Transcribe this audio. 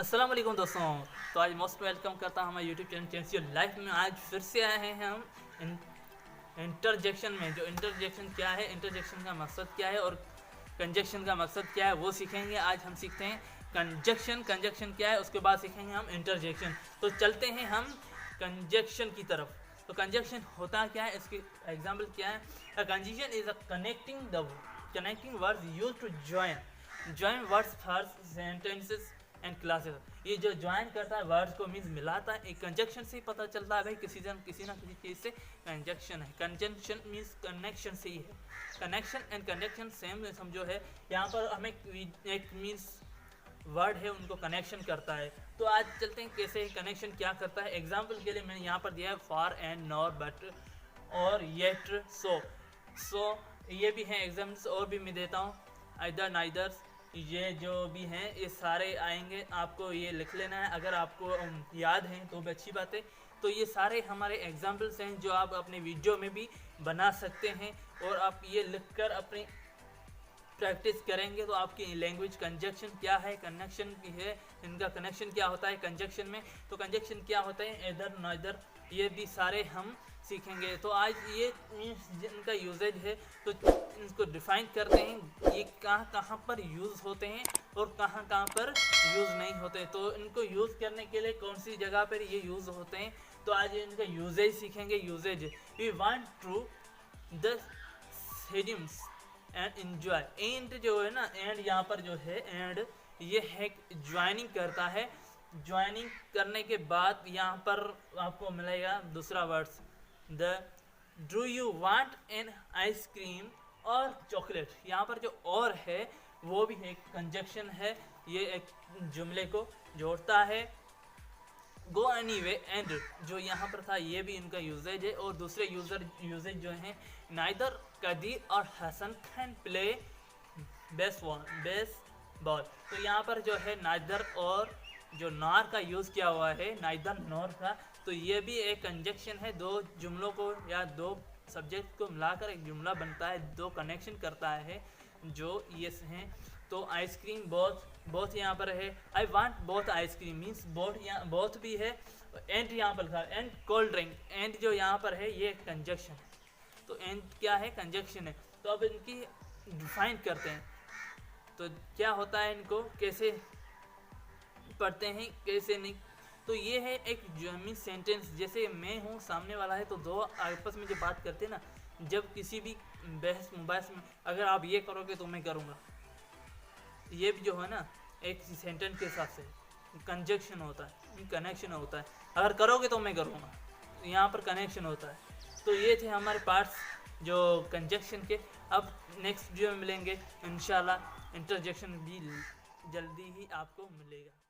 अस्सलाम वालेकुम दोस्तों। तो आज मोस्ट वेलकम करता हूँ हमारे YouTube channel change your life में। आज फिर से आए हैं हम इंटरजेक्शन में। जो इंटरजेक्शन क्या है, इंटरजेक्शन का मकसद क्या है और कंजक्शन का मकसद क्या है वो सीखेंगे। आज हम सीखते हैं कंजक्शन। कंजक्शन क्या है उसके बाद सीखेंगे हम इंटरजेक्शन। तो चलते हैं हम कंजक्शन की तरफ। तो कंजक्शन होता क्या है, इसकी एग्जाम्पल क्या है। Conjunction is a connecting words used to join words for sentences and clauses. ये जो ज्वाइन करता है वर्ड्स को मीन्स मिलाता है। एक कंजक्शन से ही पता चलता है भाई किसी ना किसी चीज़ से कंजक्शन है। कंजक्शन मीन्स कनेक्शन से ही है। कनेक्शन एंड कंजक्शन सेम समझो है। यहाँ पर हमें एक मीन्स वर्ड है उनको कनेक्शन करता है। तो आज चलते हैं कैसे कनेक्शन क्या करता है। एग्जाम्पल के लिए मैंने यहाँ पर दिया है फॉर एंड नॉर बट और येट सो ये भी हैं एग्जाम्पल्स। और भी मैं देता हूँ आइदर नाइदर, ये जो भी हैं ये सारे आएंगे। आपको ये लिख लेना है, अगर आपको याद हैं तो भी अच्छी बात है। तो ये सारे हमारे एग्जाम्पल्स हैं जो आप अपने वीडियो में भी बना सकते हैं और आप ये लिखकर अपनी प्रैक्टिस करेंगे तो आपकी लैंग्वेज कंजक्शन क्या है, कनेक्शन की है, इनका कनेक्शन क्या होता है कंजक्शन में। तो कंजक्शन क्या होता है, इधर नाइदर, ये भी सारे हम सीखेंगे। तो आज ये इनका यूजेज है तो इनको डिफाइन करते हैं, ये कहाँ कहाँ पर यूज़ होते हैं और कहाँ कहाँ पर यूज़ नहीं होते। तो इनको यूज़ करने के लिए कौन सी जगह पर ये यूज़ होते हैं, तो आज इनका यूजेज सीखेंगे। Usages we want to the सेडिम्स एंड एंजॉय। एंड जो है ना, एंड यहाँ पर जो है एंड ये है ज्वाइनिंग करता है। ज्वाइनिंग करने के बाद यहाँ पर आपको मिलेगा दूसरा words the do you want an ice cream और चॉकलेट। यहाँ पर जो और है वो भी एक कंजक्शन है, ये एक जुमले को जोड़ता है। गो एनीवे एंड जो यहाँ पर था ये भी इनका यूजेज है। और दूसरे यूजेज जो हैं नाइदर कदीर और हसन कैन प्ले बेसबॉल। तो यहाँ पर जो है नाइदर और जो नॉर का यूज़ किया हुआ है, नाइदर नॉर का, तो ये भी एक कंजक्शन है। दो जुमलों को या दो सब्जेक्ट को मिलाकर एक जुमला बनता है, दो कनेक्शन करता है जो ये हैं। तो आइसक्रीम बोथ यहाँ पर है। I want both ice cream means both भी है। एंड यहाँ पर था एंड कोल्ड ड्रिंक, एंड जो यहाँ पर है ये कंजक्शन है। तो एंड क्या है, कंजक्शन है। तो अब इनकी डिफाइन करते हैं तो क्या होता है, इनको कैसे पढ़ते हैं कैसे नहीं। तो ये है एक मीन सेंटेंस, जैसे मैं हूँ सामने वाला है तो दो आपस में जो बात करते हैं ना, जब किसी भी बहस मुबाहस में अगर आप ये करोगे तो मैं करूँगा, ये भी जो है ना एक सेंटेंस के हिसाब से कंजक्शन होता है, कनेक्शन होता है। अगर करोगे तो मैं करूँगा, यहाँ पर कनेक्शन होता है। तो ये थे हमारे पार्ट्स जो कंजक्शन के। अब नेक्स्ट वीडियो में मिलेंगे इंशाल्लाह। इंटरजेक्शन भी जल्दी ही आपको मिलेगा।